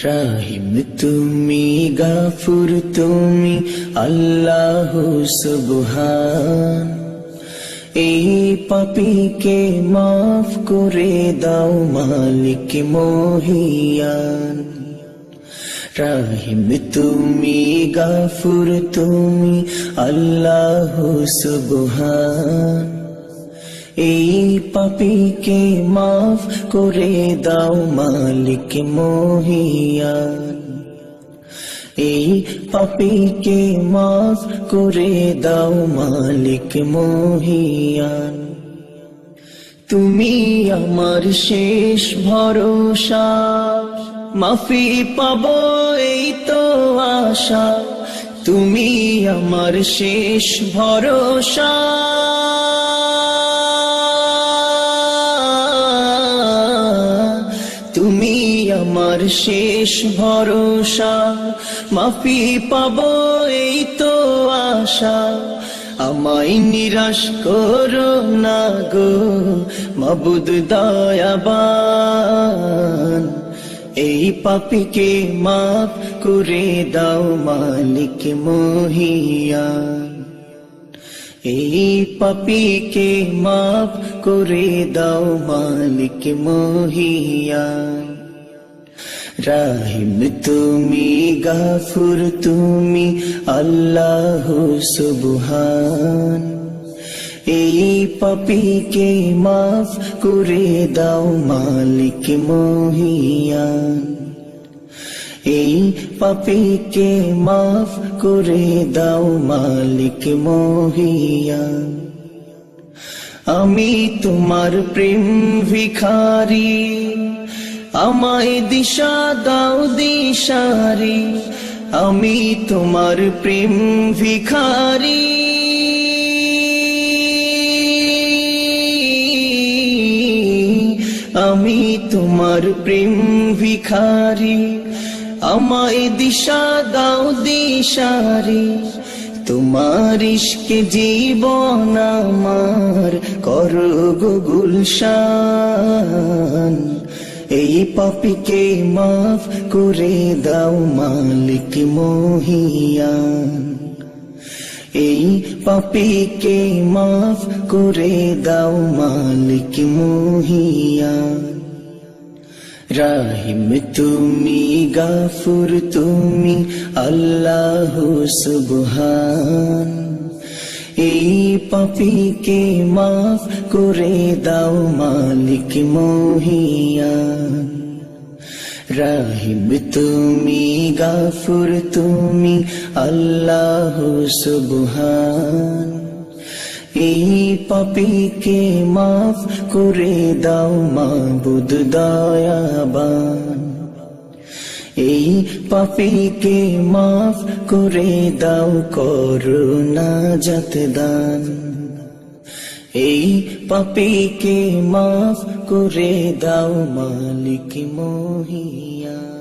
রাহিম তুমি, গাফুর তুমি, আল্লাহ সুবহান। এই পাপীকে মাফ করে দাও মালিক মহিয়ান। রাহিম তুমি, গাফুর তুমি, আল্লাহ সুবহান। এই পাপীকে মাফ করে দাও মালিক মহিয়ান। এই পাপীকে মাফ করে দাও মালিক মহিয়ান। তুমি আমার শেষ ভরসা, মাফি পাবো এই তো আশা। তুমি আমার শেষ ভরসা, তুমি আমার শেষ ভরসা। মাফি পাবো এই তো আশা। আমায় নিরাশ করো না গো মাবুদ দয়াবান। এই পাপীকে মাফ করে দাও মালিক মহিয়ান। এই পাপীকে মাফ করে দাও মালিক মহিয়ান। রাহিম তুমি, গাফুর তুমি, আল্লাহ সুবহান। এই পাপীকে মাফ করে দাও মালিক মহিয়ান। এই পাপীকে মাফ করে দাও মালিক মহিয়ান। আমি তোমার প্রেম ভিখারি, আমায় দিশা দাও দিশারি। আমি তোমার প্রেম ভিখারি, আমি তোমার প্রেম ভিখারি। আমায় দিশা দাও দিশারি। তোমার ইশকে জীবন আমার করো গো গুলশান। এই পাপীকে মাফ করে দাও মালিক মহিয়ান। এই পাপীকে মাফ করে দাও মালিক মহিয়ান। রাহিম তুমি, গাফুর তুমি, আল্লাহ সুবহান। এই পাপীকে মাফ করে দাও মালিক মহিয়ান। রাহিম তুমি, গাফুর তুমি, আল্লাহ সুবহান। এই পাপীকে মাফ করে দাও মাবুদ দয়াবান। এই পাপীকে মাফ করে দাও করুণা নাজাত দান। এই পাপীকে মাফ করে দাও মালিক মহিয়ান।